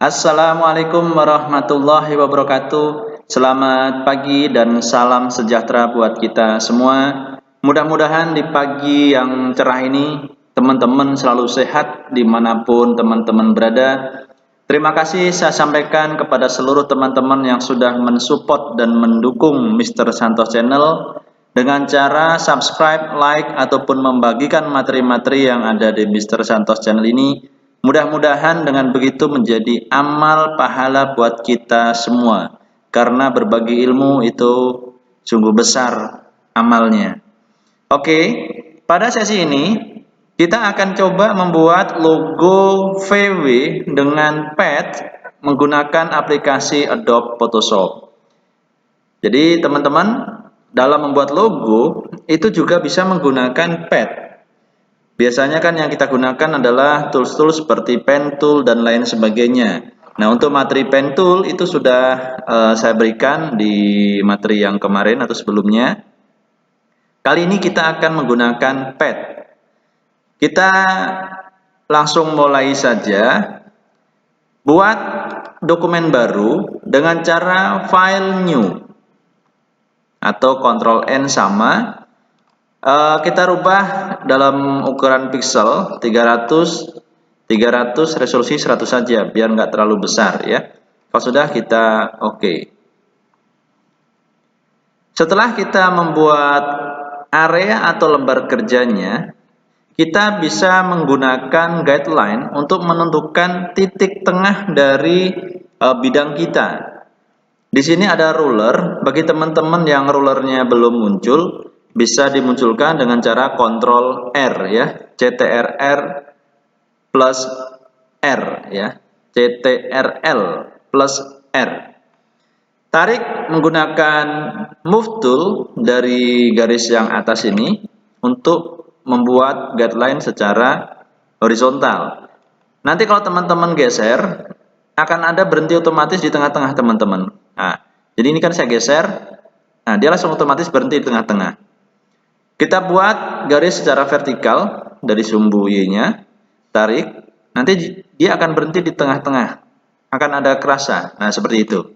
Assalamualaikum warahmatullahi wabarakatuh. Selamat pagi dan salam sejahtera buat kita semua. Mudah-mudahan di pagi yang cerah ini teman-teman selalu sehat dimanapun teman-teman berada. Terima kasih saya sampaikan kepada seluruh teman-teman yang sudah mensupport dan mendukung Mr. Santos Channel dengan cara subscribe, like, ataupun membagikan materi-materi yang ada di Mr. Santos Channel ini. Mudah-mudahan dengan begitu menjadi amal pahala buat kita semua. Karena berbagi ilmu itu sungguh besar amalnya. Oke, pada sesi ini kita akan coba membuat logo VW dengan pad menggunakan aplikasi Adobe Photoshop. Jadi teman-teman dalam membuat logo itu juga bisa menggunakan pad. Biasanya kan yang kita gunakan adalah tools-tools seperti pen tool dan lain sebagainya. Nah, untuk materi pen tool itu sudah saya berikan di materi yang kemarin atau sebelumnya. Kali ini kita akan menggunakan pad. Kita langsung mulai saja. Buat dokumen baru dengan cara file new atau Ctrl N sama. Kita rubah dalam ukuran pixel 300 resolusi 100 saja biar nggak terlalu besar ya. Kalau sudah kita oke. Setelah kita membuat area atau lembar kerjanya, kita bisa menggunakan guideline untuk menentukan titik tengah dari bidang kita. Di sini ada ruler. Bagi teman-teman yang rulernya belum muncul, bisa dimunculkan dengan cara Ctrl R ya, CTRL plus R ya, CTRL plus R. Tarik menggunakan move tool dari garis yang atas ini untuk membuat guideline secara horizontal. Nanti kalau teman-teman geser akan ada berhenti otomatis di tengah-tengah teman-teman. Nah, jadi ini kan saya geser, nah dia langsung otomatis berhenti di tengah-tengah. Kita buat garis secara vertikal dari sumbu Y-nya, tarik, nanti dia akan berhenti di tengah-tengah, akan ada kerasa, nah seperti itu.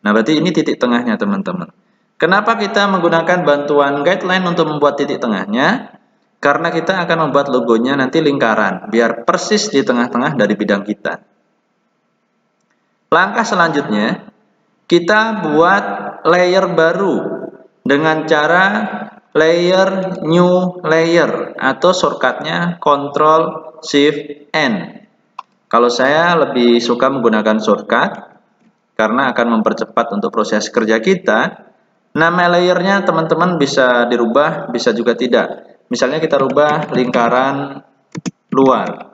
Nah berarti ini titik tengahnya teman-teman. Kenapa kita menggunakan bantuan guideline untuk membuat titik tengahnya? Karena kita akan membuat logonya nanti lingkaran, biar persis di tengah-tengah dari bidang kita. Langkah selanjutnya, kita buat layer baru dengan cara layer new layer atau shortcutnya Ctrl Shift N. Kalau saya lebih suka menggunakan shortcut karena akan mempercepat untuk proses kerja kita. Nama layernya teman-teman bisa dirubah, bisa juga tidak. Misalnya kita rubah lingkaran luar.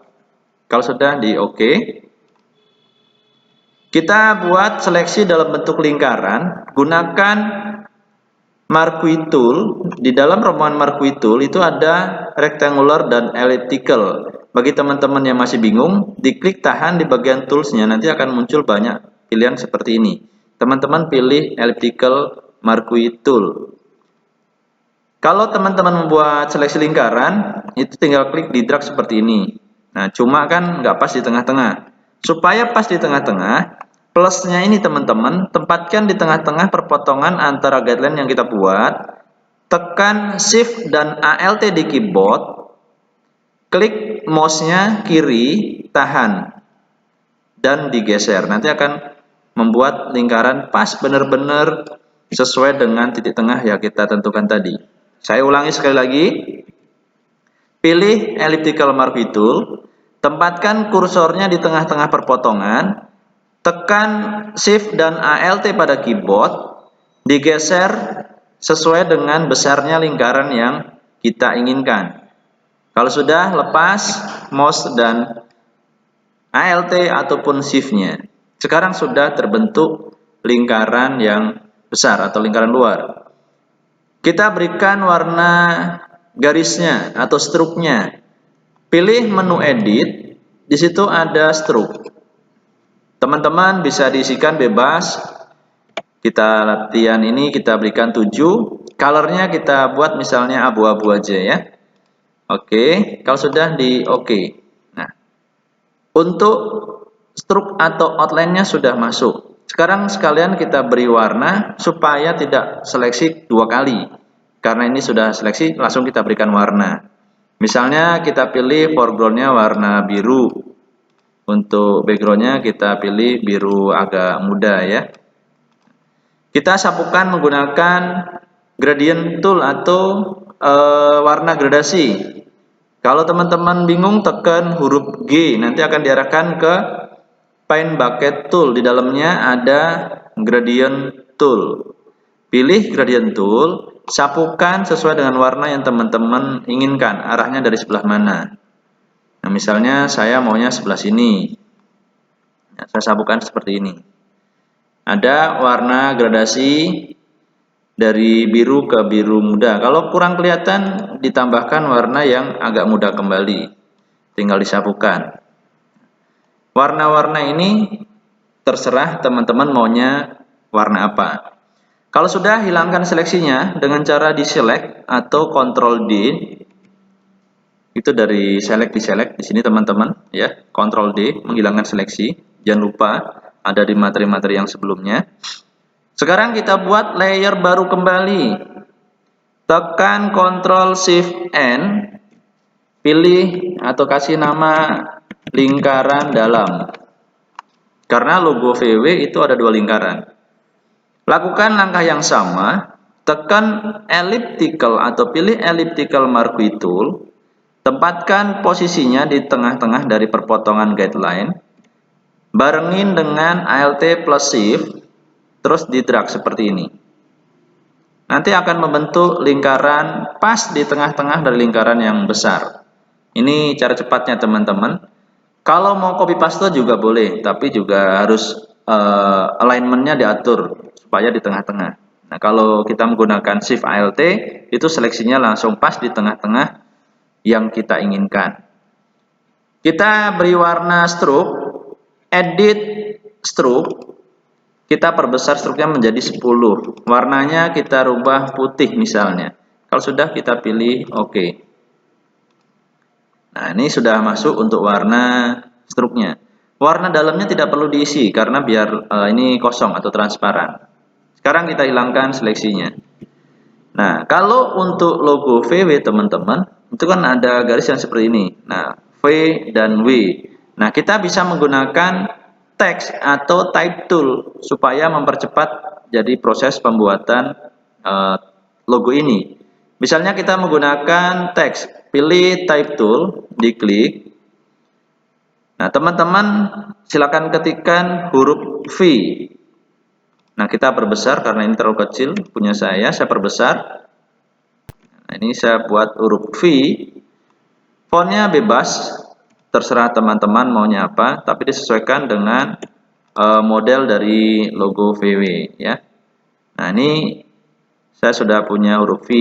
Kalau sudah di OK, kita buat seleksi dalam bentuk lingkaran, gunakan Marquee Tool. Di dalam rombongan Marquee Tool itu ada rectangular dan elliptical. Bagi teman-teman yang masih bingung, diklik tahan di bagian toolsnya, nanti akan muncul banyak pilihan seperti ini. Teman-teman pilih elliptical Marquee Tool. Kalau teman-teman membuat seleksi lingkaran, itu tinggal klik di drag seperti ini. Nah, cuma kan nggak pas di tengah-tengah. Supaya pas di tengah-tengah, plusnya ini teman-teman, tempatkan di tengah-tengah perpotongan antara guideline yang kita buat, tekan Shift dan Alt di keyboard, klik mouse-nya kiri, tahan, dan digeser. Nanti akan membuat lingkaran pas benar-benar sesuai dengan titik tengah yang kita tentukan tadi. Saya ulangi sekali lagi, pilih elliptical marquee tool, tempatkan kursornya di tengah-tengah perpotongan, tekan Shift dan Alt pada keyboard, digeser sesuai dengan besarnya lingkaran yang kita inginkan. Kalau sudah, lepas mouse dan Alt ataupun Shift-nya. Sekarang sudah terbentuk lingkaran yang besar atau lingkaran luar. Kita berikan warna garisnya atau struknya. Pilih menu edit, di situ ada stroke. Teman-teman bisa diisikan bebas. Kita latihan ini kita berikan 7. Colornya kita buat misalnya abu-abu aja ya. Oke, kalau sudah di oke. Nah, untuk Stroke atau outline-nya sudah masuk. Sekarang sekalian kita beri warna supaya tidak seleksi 2 kali. Karena ini sudah seleksi, langsung kita berikan warna. Misalnya kita pilih foreground-nya warna biru. Untuk background-nya kita pilih biru agak muda ya. Kita sapukan menggunakan gradient tool atau warna gradasi. Kalau teman-teman bingung, tekan huruf G, nanti akan diarahkan ke Paint Bucket Tool. Di dalamnya ada gradient tool. Pilih gradient tool, sapukan sesuai dengan warna yang teman-teman inginkan, arahnya dari sebelah mana. Nah, misalnya saya maunya sebelah sini. Nah, saya sapukan seperti ini. Ada warna gradasi dari biru ke biru muda. Kalau kurang kelihatan, ditambahkan warna yang agak muda kembali. Tinggal disapukan. Warna-warna ini terserah teman-teman maunya warna apa. Kalau sudah, hilangkan seleksinya dengan cara di-select atau Ctrl D. Itu dari select di sini teman-teman ya. Ctrl D menghilangkan seleksi. Jangan lupa ada di materi-materi yang sebelumnya. Sekarang kita buat layer baru kembali. Tekan Ctrl Shift N, pilih atau kasih nama lingkaran dalam. Karena logo VW itu ada 2 lingkaran. Lakukan langkah yang sama, tekan elliptical atau pilih elliptical marquee tool, tempatkan posisinya di tengah-tengah dari perpotongan guideline, barengin dengan Alt plus Shift, terus di drag seperti ini. Nanti akan membentuk lingkaran pas di tengah-tengah dari lingkaran yang besar. Ini cara cepatnya teman-teman. Kalau mau copy paste juga boleh, tapi juga harus alignmentnya diatur supaya di tengah-tengah. Nah, kalau kita menggunakan Shift Alt, itu seleksinya langsung pas di tengah-tengah yang kita inginkan. Kita beri warna stroke, edit stroke. Kita perbesar struknya menjadi 10. Warnanya kita rubah putih misalnya. Kalau sudah, kita pilih OK. Nah, ini sudah masuk untuk warna struknya. Warna dalamnya tidak perlu diisi karena biar ini kosong atau transparan. Sekarang kita hilangkan seleksinya. Nah, kalau untuk logo VW teman-teman, itu kan ada garis yang seperti ini. Nah, V dan W. Nah, kita bisa menggunakan text atau type tool supaya mempercepat jadi proses pembuatan logo ini. Misalnya kita menggunakan text, pilih type tool, diklik. Nah, teman-teman silakan ketikkan huruf V. Nah, kita perbesar karena ini terlalu kecil punya saya perbesar. Nah, ini saya buat huruf V. Fontnya bebas. Terserah teman-teman maunya apa, tapi disesuaikan dengan model dari logo VW ya. Nah, ini saya sudah punya huruf V.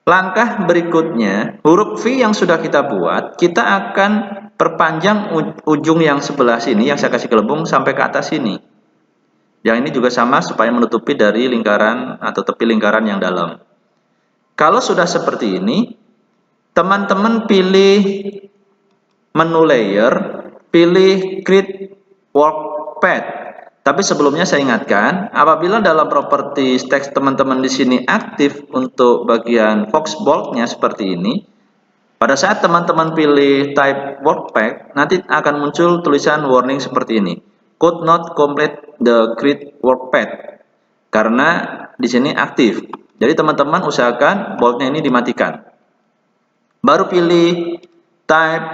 Langkah berikutnya, huruf V yang sudah kita buat, kita akan perpanjang ujung yang sebelah sini yang saya kasih gelembung sampai ke atas sini. Yang ini juga sama supaya menutupi dari lingkaran atau tepi lingkaran yang dalam. Kalau sudah seperti ini, teman-teman pilih menu layer, pilih create workpath. Tapi sebelumnya saya ingatkan, apabila dalam properti teks teman-teman di sini aktif untuk bagian box boldnya seperti ini, pada saat teman-teman pilih type workpath, nanti akan muncul tulisan warning seperti ini. Could not complete the create workpath. Karena di sini aktif. Jadi teman-teman usahakan boldnya ini dimatikan. Baru pilih type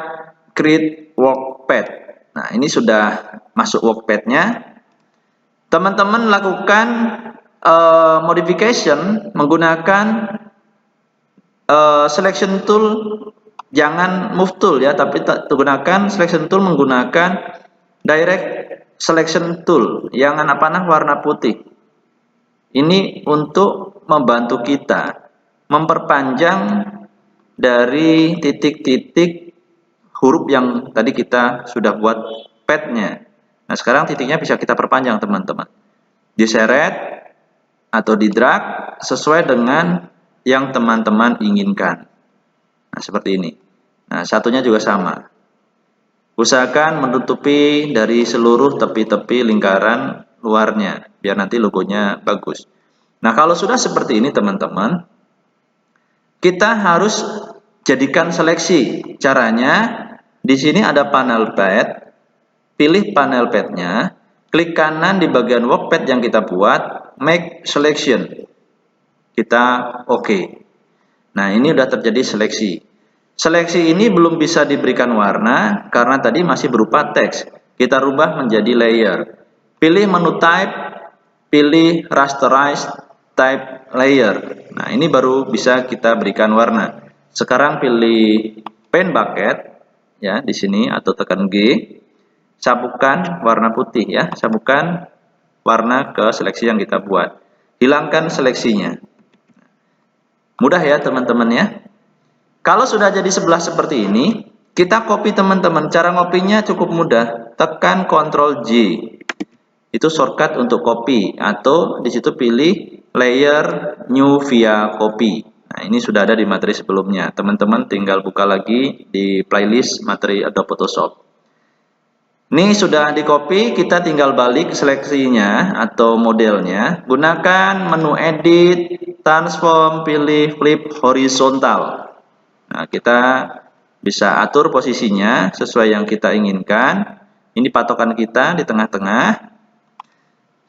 create workpath. Nah, ini sudah masuk workpath-nya. Teman-teman lakukan modification menggunakan selection tool, jangan move tool ya, tapi gunakan selection tool menggunakan direct selection tool yang panah warna putih. Ini untuk membantu kita memperpanjang dari titik-titik huruf yang tadi kita sudah buat pad-nya. Nah, sekarang titiknya bisa kita perpanjang teman-teman. Diseret atau di drag sesuai dengan yang teman-teman inginkan. Nah, seperti ini. Nah, satunya juga sama. Usahakan menutupi dari seluruh tepi-tepi lingkaran luarnya, biar nanti logonya bagus. Nah, kalau sudah seperti ini teman-teman, kita harus jadikan seleksi. Caranya, di sini ada panel pad, pilih panel padnya, klik kanan di bagian workpad yang kita buat, make selection. Kita oke. Nah, ini sudah terjadi seleksi. Seleksi ini belum bisa diberikan warna karena tadi masih berupa teks. Kita rubah menjadi layer. Pilih menu type, pilih rasterize type layer. Nah, ini baru bisa kita berikan warna. Sekarang pilih pen bucket ya di sini atau tekan G. Sabukkan warna putih ya, sabukkan warna ke seleksi yang kita buat. Hilangkan seleksinya. Mudah ya teman-teman ya. Kalau sudah jadi sebelah seperti ini, kita copy teman-teman. Cara ngopinya cukup mudah. Tekan Ctrl J. Itu shortcut untuk copy atau di situ pilih layer new via copy. Nah, ini sudah ada di materi sebelumnya. Teman-teman tinggal buka lagi di playlist materi Adobe Photoshop. Ini sudah di copy, kita tinggal balik seleksinya atau modelnya. Gunakan menu edit, transform, pilih flip horizontal. Nah, kita bisa atur posisinya sesuai yang kita inginkan. Ini patokan kita di tengah-tengah.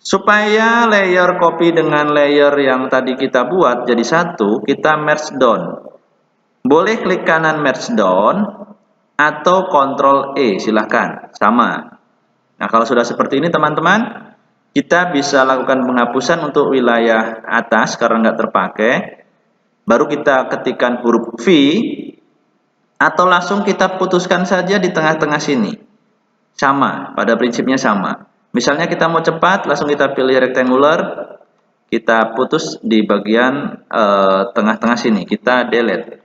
Supaya layer copy dengan layer yang tadi kita buat jadi satu, kita merge down. Boleh klik kanan merge down atau Ctrl E, silahkan, sama. Nah, kalau sudah seperti ini teman-teman, kita bisa lakukan penghapusan untuk wilayah atas karena nggak terpakai. Baru kita ketikkan huruf V, atau langsung kita putuskan saja di tengah-tengah sini. Sama, pada prinsipnya sama. Misalnya kita mau cepat, langsung kita pilih rectangular, kita putus di bagian tengah-tengah sini, kita delete.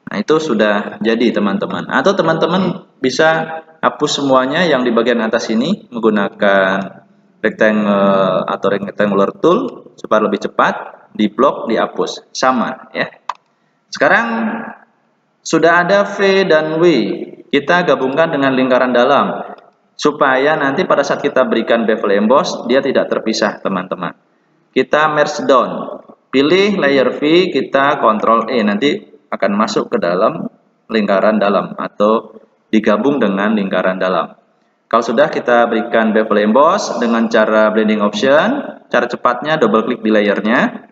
Nah, itu sudah jadi teman-teman. Atau teman-teman bisa hapus semuanya yang di bagian atas ini menggunakan rectangle atau rectangular tool supaya lebih cepat, di blok, dihapus. Sama ya. Sekarang sudah ada V dan W. Kita gabungkan dengan lingkaran dalam supaya nanti pada saat kita berikan bevel emboss dia tidak terpisah teman-teman. Kita merge down, pilih layer V, kita Ctrl E, nanti akan masuk ke dalam lingkaran dalam atau digabung dengan lingkaran dalam. Kalau sudah, kita berikan bevel emboss dengan cara blending option. Cara cepatnya double klik di layernya,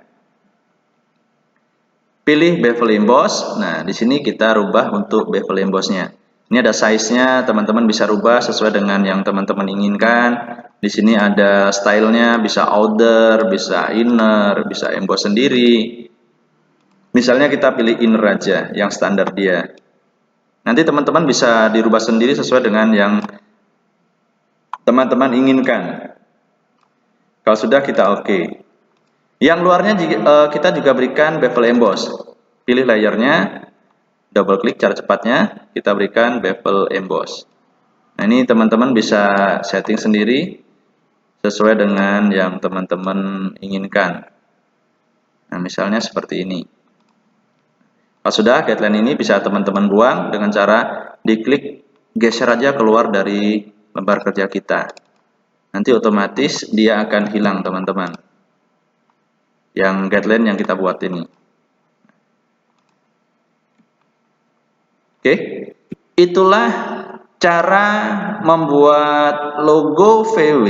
pilih bevel emboss. Nah, di sini kita rubah untuk bevel embossnya. Ini ada size-nya, teman-teman bisa rubah sesuai dengan yang teman-teman inginkan. Di sini ada stylenya, bisa outer, bisa inner, bisa emboss sendiri. Misalnya kita pilih inner aja, yang standar dia. Nanti teman-teman bisa dirubah sendiri sesuai dengan yang teman-teman inginkan. Kalau sudah, kita oke. Yang luarnya kita juga berikan bevel emboss. Pilih layernya, double klik cara cepatnya, kita berikan bevel emboss. Nah, ini teman-teman bisa setting sendiri sesuai dengan yang teman-teman inginkan. Nah, misalnya seperti ini. Kalau sudah, guideline ini bisa teman-teman buang dengan cara diklik geser aja keluar dari lembar kerja kita. Nanti otomatis dia akan hilang teman-teman. Yang guideline yang kita buat ini. Oke, itulah cara membuat logo VW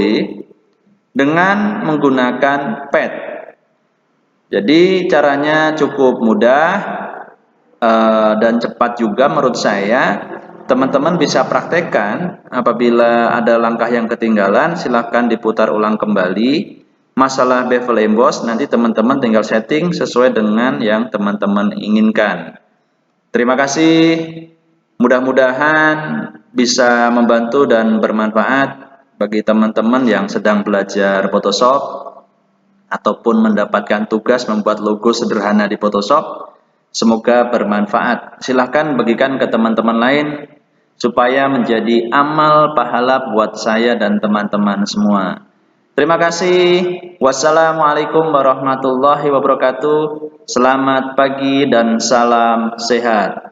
dengan menggunakan pad. Jadi caranya cukup mudah dan cepat juga menurut saya. Teman-teman bisa praktekkan. Apabila ada langkah yang ketinggalan, silahkan diputar ulang kembali. Masalah bevel emboss nanti teman-teman tinggal setting sesuai dengan yang teman-teman inginkan. Terima kasih. Mudah-mudahan bisa membantu dan bermanfaat bagi teman-teman yang sedang belajar Photoshop ataupun mendapatkan tugas membuat logo sederhana di Photoshop. Semoga bermanfaat. Silahkan bagikan ke teman-teman lain supaya menjadi amal pahala buat saya dan teman-teman semua. Terima kasih. Wassalamualaikum warahmatullahi wabarakatuh. Selamat pagi dan salam sehat.